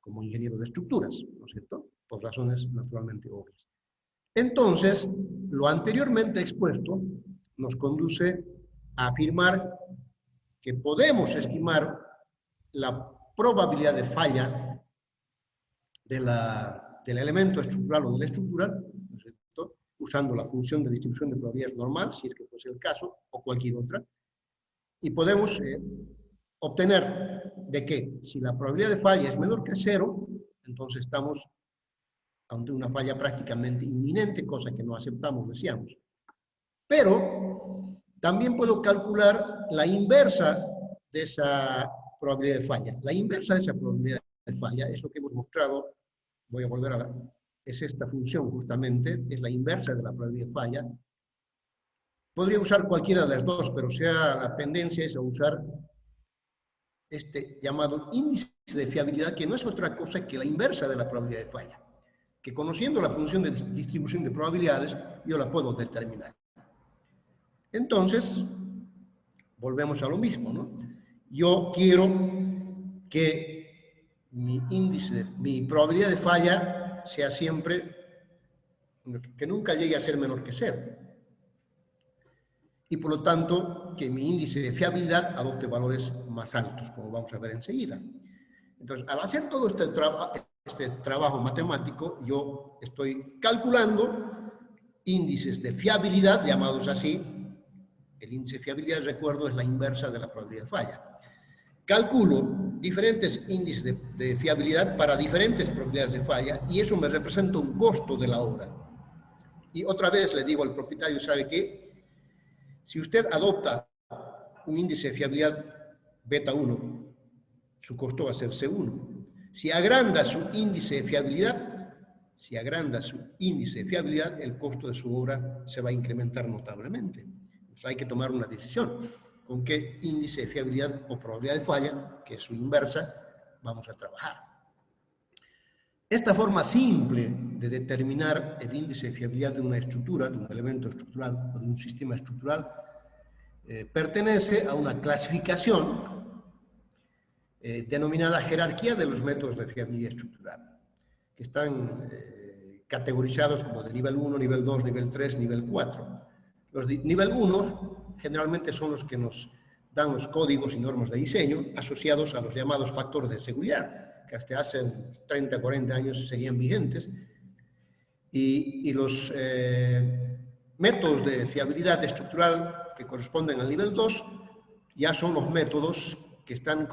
como ingeniero de estructuras, ¿no es cierto? Por razones naturalmente obvias. Entonces, lo anteriormente expuesto nos conduce a afirmar que podemos estimar la probabilidad de falla del elemento estructural o de la estructura, ¿no es cierto?, usando la función de distribución de probabilidades normal, si es que fuese el caso, o cualquier otra, y podemos obtener de que si la probabilidad de falla es menor que 0, entonces estamos ante una falla prácticamente inminente, cosa que no aceptamos, decíamos. Pero también puedo calcular la inversa de esa probabilidad de falla. La inversa de esa probabilidad de falla es lo que hemos mostrado, voy a volver a la, es esta función justamente, es la inversa de la probabilidad de falla. Podría usar cualquiera de las dos, pero la tendencia es a usar este llamado índice de fiabilidad, que no es otra cosa que la inversa de la probabilidad de falla, que conociendo la función de distribución de probabilidades, yo la puedo determinar. Entonces, volvemos a lo mismo, ¿no? Yo quiero que mi índice, mi probabilidad de falla sea siempre, que nunca llegue a ser menor que 0. Y por lo tanto, que mi índice de fiabilidad adopte valores más altos, como vamos a ver enseguida. Entonces, al hacer todo este trabajo matemático, yo estoy calculando índices de fiabilidad, llamados así. El índice de fiabilidad, recuerdo, es la inversa de la probabilidad de falla. Calculo diferentes índices de fiabilidad para diferentes probabilidades de falla y eso me representa un costo de la obra. Y otra vez le digo al propietario, ¿sabe qué? Si usted adopta un índice de fiabilidad beta 1, su costo va a ser C1. Si agranda su índice de fiabilidad, el costo de su obra se va a incrementar notablemente. Entonces hay que tomar una decisión. ¿Con qué índice de fiabilidad o probabilidad de falla, que es su inversa, vamos a trabajar? Esta forma simple de determinar el índice de fiabilidad de una estructura, de un elemento estructural o de un sistema estructural, pertenece a una clasificación denominada jerarquía de los métodos de fiabilidad estructural, que están categorizados como de nivel 1, nivel 2, nivel 3, nivel 4. Los de nivel 1 generalmente son los que nos dan los códigos y normas de diseño asociados a los llamados factores de seguridad, que hasta hace 30, 40 años seguían vigentes, y los métodos de fiabilidad estructural que corresponden al nivel 2 ya son los métodos que han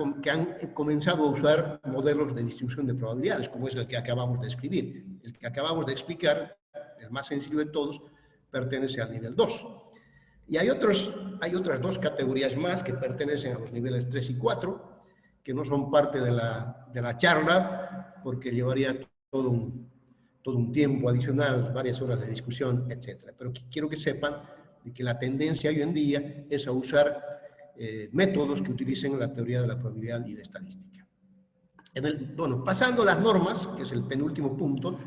comenzado a usar modelos de distribución de probabilidades, como es el que acabamos de escribir. El que acabamos de explicar, el más sencillo de todos, pertenece al nivel 2. Y hay otras dos categorías más que pertenecen a los niveles 3 y 4, que no son parte de la charla, porque llevaría todo un tiempo adicional, varias horas de discusión, etc. Pero quiero que sepan de que la tendencia hoy en día es a usar métodos que utilicen la teoría de la probabilidad y la estadística. Bueno, pasando a las normas, que es el penúltimo punto,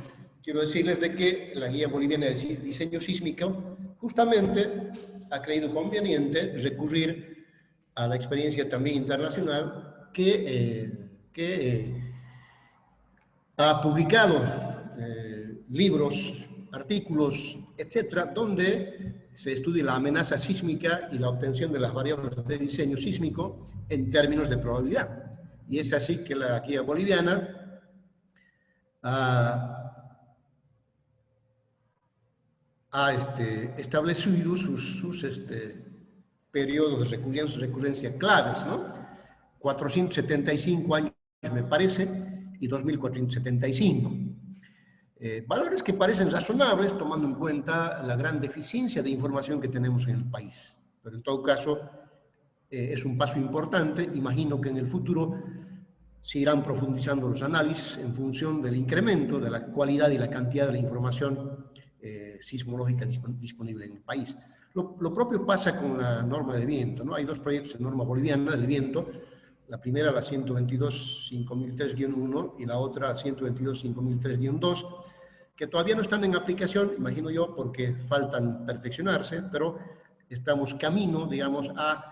quiero decirles de que la Guía Boliviana de Diseño Sísmico justamente ha creído conveniente recurrir a la experiencia también internacional que ha publicado libros, artículos, etcétera, donde se estudia la amenaza sísmica y la obtención de las variables de diseño sísmico en términos de probabilidad. Y es así que la Guía Boliviana ha establecido sus periodos de recurrencia claves, ¿no? 475 años, me parece, y 2475. Valores que parecen razonables, tomando en cuenta la gran deficiencia de información que tenemos en el país. Pero en todo caso, es un paso importante. Imagino que en el futuro se irán profundizando los análisis en función del incremento de la cualidad y la cantidad de la información sismológica disponible en el país. Lo propio pasa con la norma de viento, ¿no? Hay dos proyectos de norma boliviana del viento. La primera, la 122-5003-1, y la otra, 122-5003-2, que todavía no están en aplicación, imagino yo, porque faltan perfeccionarse, pero estamos camino, digamos, a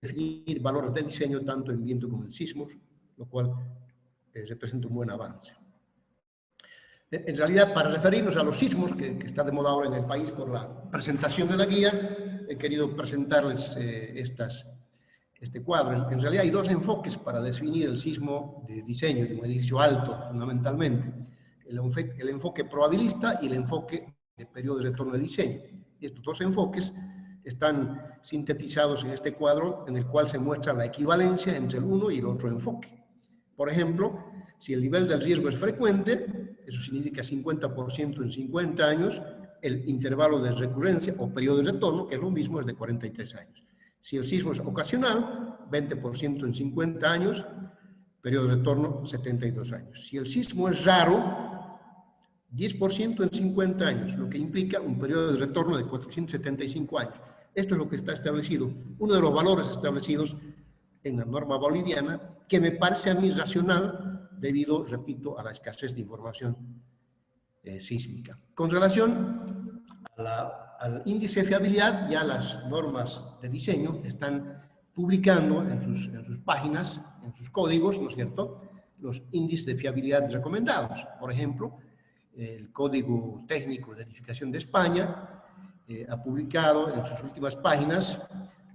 definir valores de diseño tanto en viento como en sismos, lo cual representa un buen avance. En realidad, para referirnos a los sismos, que está de moda ahora en el país por la presentación de la guía, he querido presentarles este cuadro. En realidad hay dos enfoques para definir el sismo de diseño, de un edificio alto, fundamentalmente. El enfoque probabilista y el enfoque de periodo de retorno de diseño. Estos dos enfoques están sintetizados en este cuadro, en el cual se muestra la equivalencia entre el uno y el otro enfoque. Por ejemplo, si el nivel del riesgo es frecuente, eso significa 50% en 50 años, el intervalo de recurrencia o periodo de retorno, que es lo mismo, es de 43 años. Si el sismo es ocasional, 20% en 50 años, periodo de retorno 72 años. Si el sismo es raro, 10% en 50 años, lo que implica un periodo de retorno de 475 años. Esto es lo que está establecido, uno de los valores establecidos en la norma boliviana, que me parece a mí racional debido, repito, a la escasez de información sísmica. Con relación al índice de fiabilidad, ya las normas de diseño están publicando en sus páginas, en sus códigos, ¿no es cierto?, los índices de fiabilidad recomendados. Por ejemplo, el Código Técnico de Edificación de España ha publicado en sus últimas páginas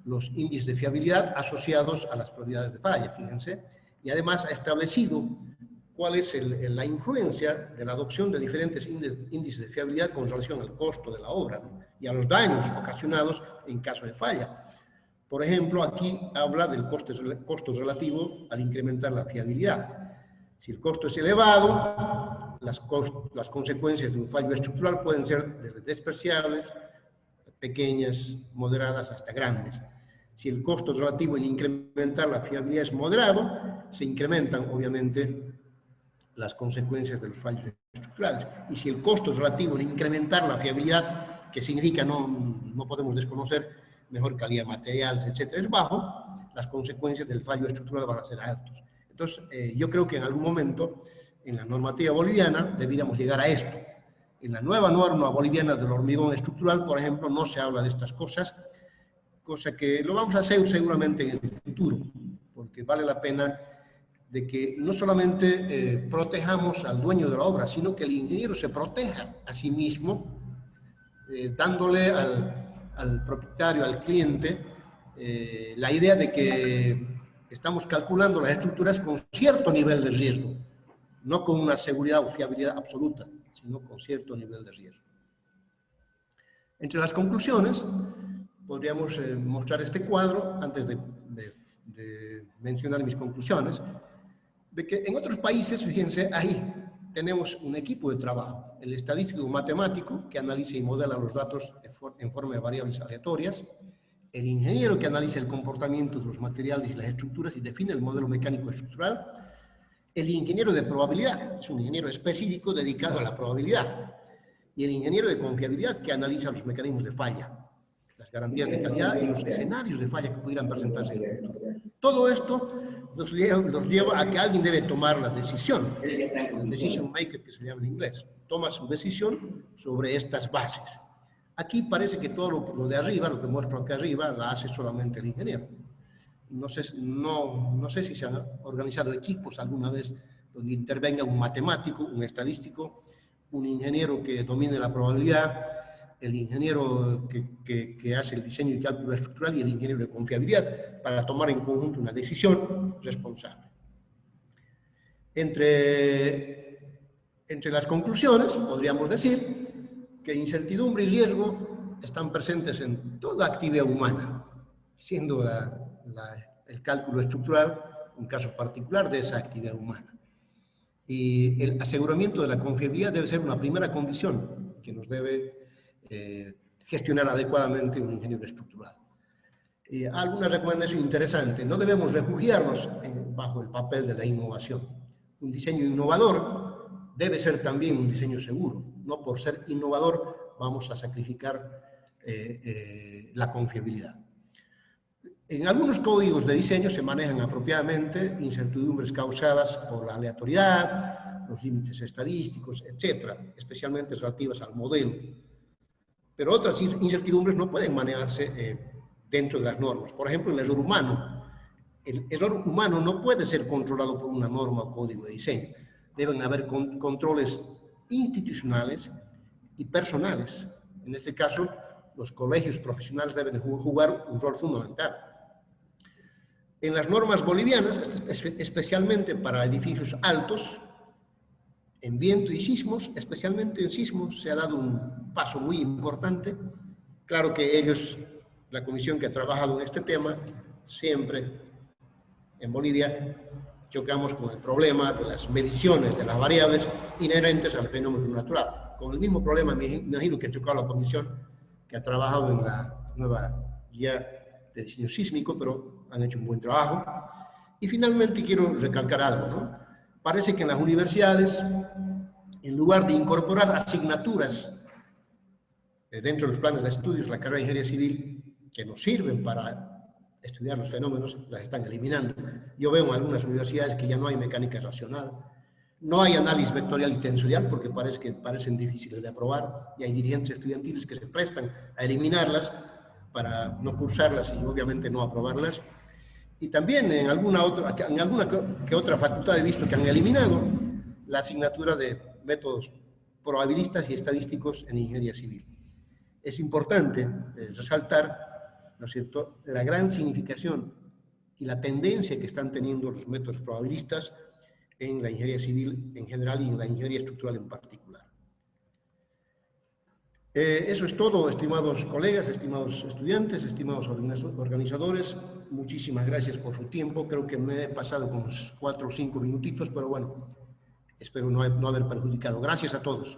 los índices de fiabilidad asociados a las probabilidades de falla, fíjense, y además ha establecido cuál es la influencia de la adopción de diferentes índices de fiabilidad con relación al costo de la obra, ¿no?, y a los daños ocasionados en caso de falla. Por ejemplo, aquí habla del costo relativo al incrementar la fiabilidad. Si el costo es elevado, las consecuencias de un fallo estructural pueden ser desde despreciables, pequeñas, moderadas, hasta grandes. Si el costo relativo en incrementar la fiabilidad es moderado, se incrementan, obviamente, las consecuencias de los fallos estructurales. Y si el costo relativo en incrementar la fiabilidad, que significa no podemos desconocer mejor calidad de materiales, etcétera, es bajo, las consecuencias del fallo estructural van a ser altos. Entonces, yo creo que en algún momento, en la normativa boliviana, deberíamos llegar a esto. En la nueva norma boliviana del hormigón estructural, por ejemplo, no se habla de estas cosas, cosa que lo vamos a hacer seguramente en el futuro, porque vale la pena de que no solamente protejamos al dueño de la obra, sino que el ingeniero se proteja a sí mismo, dándole al propietario, al cliente, la idea de que estamos calculando las estructuras con cierto nivel de riesgo, no con una seguridad o fiabilidad absoluta, sino con cierto nivel de riesgo. Entre las conclusiones, podríamos mostrar este cuadro, antes de mencionar mis conclusiones, de que en otros países, fíjense, ahí tenemos un equipo de trabajo, el estadístico matemático, que analiza y modela los datos en forma de variables aleatorias, el ingeniero que analiza el comportamiento de los materiales y las estructuras y define el modelo mecánico estructural, el ingeniero de probabilidad, es un ingeniero específico dedicado a la probabilidad, y el ingeniero de confiabilidad que analiza los mecanismos de falla, las garantías de calidad y los escenarios de falla que pudieran presentarse en el futuro. Todo esto nos lleva a que alguien debe tomar la decisión, el decision maker que se llama en inglés, toma su decisión sobre estas bases. Aquí parece que todo lo de arriba, lo que muestro acá arriba, la hace solamente el ingeniero. No sé si se han organizado equipos alguna vez donde intervenga un matemático, un estadístico, un ingeniero que domine la probabilidad, el ingeniero que hace el diseño y cálculo estructural y el ingeniero de confiabilidad para tomar en conjunto una decisión responsable. Entre las conclusiones, podríamos decir que incertidumbre y riesgo están presentes en toda actividad humana, siendo el cálculo estructural un caso particular de esa actividad humana. Y el aseguramiento de la confiabilidad debe ser una primera condición que nos debe gestionar adecuadamente un ingeniero estructural. Alguna recomendación interesante: no debemos refugiarnos bajo el papel de la innovación. Un diseño innovador debe ser también un diseño seguro. No por ser innovador vamos a sacrificar la confiabilidad. En algunos códigos de diseño se manejan apropiadamente incertidumbres causadas por la aleatoriedad, los límites estadísticos, etcétera, especialmente relativas al modelo. Pero otras incertidumbres no pueden manejarse dentro de las normas. Por ejemplo, el error humano. El error humano no puede ser controlado por una norma o código de diseño. Deben haber controles institucionales y personales. En este caso, los colegios profesionales deben jugar un rol fundamental. En las normas bolivianas, especialmente para edificios altos, en viento y sismos, especialmente en sismos, se ha dado un paso muy importante. Claro que ellos, la comisión que ha trabajado en este tema, siempre en Bolivia chocamos con el problema de las mediciones de las variables inherentes al fenómeno natural. Con el mismo problema, me imagino que ha chocado la comisión que ha trabajado en la nueva guía de diseño sísmico, pero han hecho un buen trabajo. Y finalmente quiero recalcar algo, ¿no? Parece que en las universidades, en lugar de incorporar asignaturas dentro de los planes de estudios, la carrera de ingeniería civil, que nos sirven para estudiar los fenómenos, las están eliminando. Yo veo en algunas universidades que ya no hay mecánica racional, no hay análisis vectorial y tensorial porque parecen difíciles de aprobar, y hay dirigentes estudiantiles que se prestan a eliminarlas para no cursarlas y obviamente no aprobarlas. Y también en alguna que otra facultad he visto que han eliminado la asignatura de métodos probabilistas y estadísticos en ingeniería civil. Es importante resaltar, ¿no es cierto?, la gran significación y la tendencia que están teniendo los métodos probabilistas en la ingeniería civil en general y en la ingeniería estructural en particular. Eso es todo, estimados colegas, estimados estudiantes, estimados organizadores. Muchísimas gracias por su tiempo. Creo que me he pasado con unos 4 o 5 minutitos, pero bueno, espero no haber perjudicado. Gracias a todos.